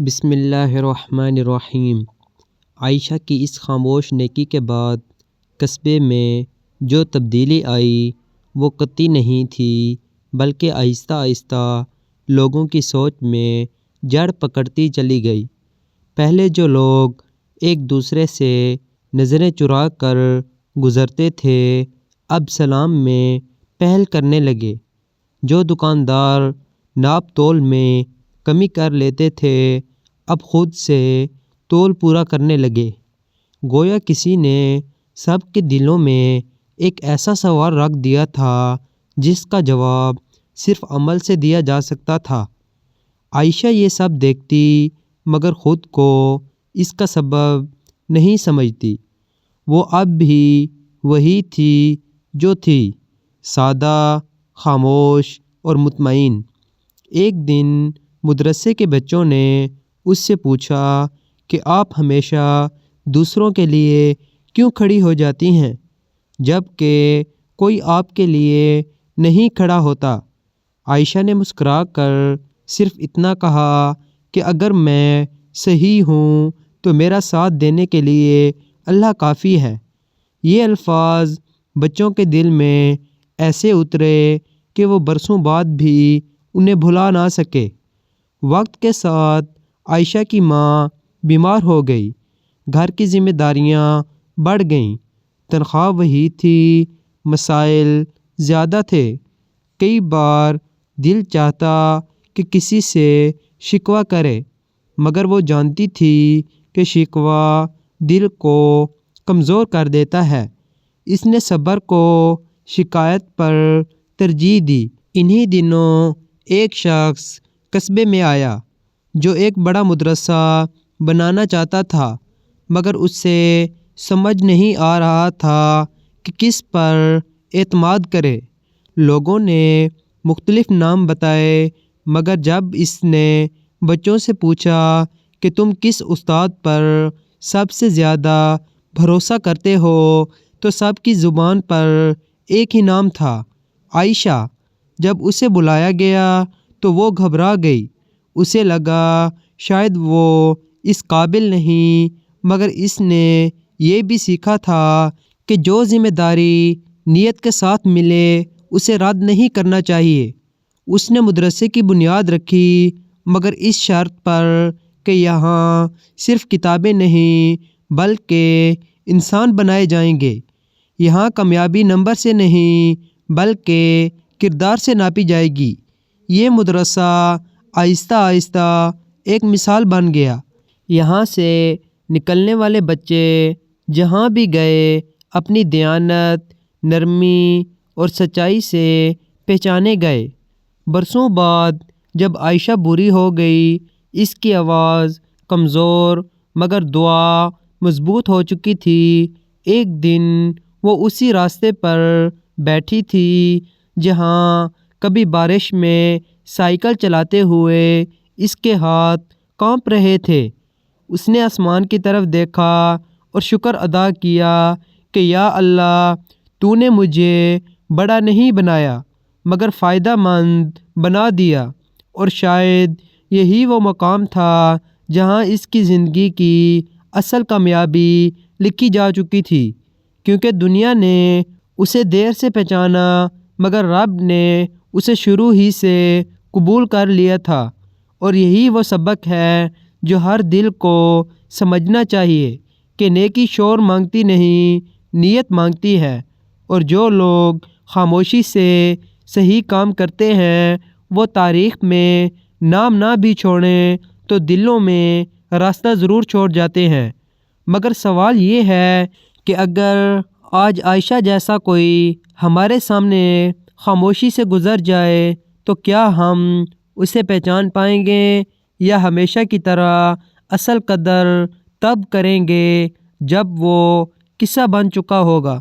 بسم اللہ الرحمن الرحیم۔ عائشہ کی اس خاموش نیکی کے بعد قصبے میں جو تبدیلی آئی وہ قطعی نہیں تھی، بلکہ آہستہ آہستہ لوگوں کی سوچ میں جڑ پکڑتی چلی گئی۔ پہلے جو لوگ ایک دوسرے سے نظریں چرا کر گزرتے تھے، اب سلام میں پہل کرنے لگے۔ جو دکاندار ناپ تول میں کمی کر لیتے تھے، اب خود سے تول پورا کرنے لگے۔ گویا کسی نے سب کے دلوں میں ایک ایسا سوال رکھ دیا تھا جس کا جواب صرف عمل سے دیا جا سکتا تھا۔ عائشہ یہ سب دیکھتی مگر خود کو اس کا سبب نہیں سمجھتی۔ وہ اب بھی وہی تھی جو تھی، سادہ، خاموش اور مطمئن۔ ایک دن مدرسے کے بچوں نے اس سے پوچھا کہ آپ ہمیشہ دوسروں کے لیے کیوں کھڑی ہو جاتی ہیں جب کہ کوئی آپ کے لیے نہیں کھڑا ہوتا؟ عائشہ نے مسکرا کر صرف اتنا کہا کہ اگر میں صحیح ہوں تو میرا ساتھ دینے کے لیے اللہ کافی ہے۔ یہ الفاظ بچوں کے دل میں ایسے اترے کہ وہ برسوں بعد بھی انہیں بھلا نہ سکے۔ وقت کے ساتھ عائشہ کی ماں بیمار ہو گئی، گھر کی ذمہ داریاں بڑھ گئیں، تنخواہ وہی تھی، مسائل زیادہ تھے۔ کئی بار دل چاہتا کہ کسی سے شکوہ کرے، مگر وہ جانتی تھی کہ شکوہ دل کو کمزور کر دیتا ہے۔ اس نے صبر کو شکایت پر ترجیح دی۔ انہی دنوں ایک شخص قصبے میں آیا جو ایک بڑا مدرسہ بنانا چاہتا تھا، مگر اس سے سمجھ نہیں آ رہا تھا کہ کس پر اعتماد کرے۔ لوگوں نے مختلف نام بتائے، مگر جب اس نے بچوں سے پوچھا کہ تم کس استاد پر سب سے زیادہ بھروسہ کرتے ہو تو سب کی زبان پر ایک ہی نام تھا، عائشہ۔ جب اسے بلایا گیا تو وہ گھبرا گئی۔ اسے لگا شاید وہ اس قابل نہیں، مگر اس نے یہ بھی سیکھا تھا کہ جو ذمہ داری نیت کے ساتھ ملے اسے رد نہیں کرنا چاہیے۔ اس نے مدرسے کی بنیاد رکھی، مگر اس شرط پر کہ یہاں صرف کتابیں نہیں بلکہ انسان بنائے جائیں گے۔ یہاں کامیابی نمبر سے نہیں بلکہ کردار سے ناپی جائے گی۔ یہ مدرسہ آہستہ آہستہ ایک مثال بن گیا۔ یہاں سے نکلنے والے بچے جہاں بھی گئے اپنی دیانت، نرمی اور سچائی سے پہچانے گئے۔ برسوں بعد جب عائشہ بوڑھی ہو گئی، اس کی آواز کمزور مگر دعا مضبوط ہو چکی تھی۔ ایک دن وہ اسی راستے پر بیٹھی تھی جہاں کبھی بارش میں سائیکل چلاتے ہوئے اس کے ہاتھ کانپ رہے تھے۔ اس نے آسمان کی طرف دیکھا اور شکر ادا کیا کہ یا اللہ، تو نے مجھے بڑا نہیں بنایا مگر فائدہ مند بنا دیا۔ اور شاید یہی وہ مقام تھا جہاں اس کی زندگی کی اصل کامیابی لکھی جا چکی تھی، کیونکہ دنیا نے اسے دیر سے پہچانا مگر رب نے اسے شروع ہی سے قبول کر لیا تھا۔ اور یہی وہ سبق ہے جو ہر دل کو سمجھنا چاہیے کہ نیکی شور مانگتی نہیں، نیت مانگتی ہے۔ اور جو لوگ خاموشی سے صحیح کام کرتے ہیں وہ تاریخ میں نام نہ بھی چھوڑیں تو دلوں میں راستہ ضرور چھوڑ جاتے ہیں۔ مگر سوال یہ ہے کہ اگر آج عائشہ جیسا کوئی ہمارے سامنے خاموشی سے گزر جائے تو کیا ہم اسے پہچان پائیں گے، یا ہمیشہ کی طرح اصل قدر تب کریں گے جب وہ قصہ بن چکا ہوگا؟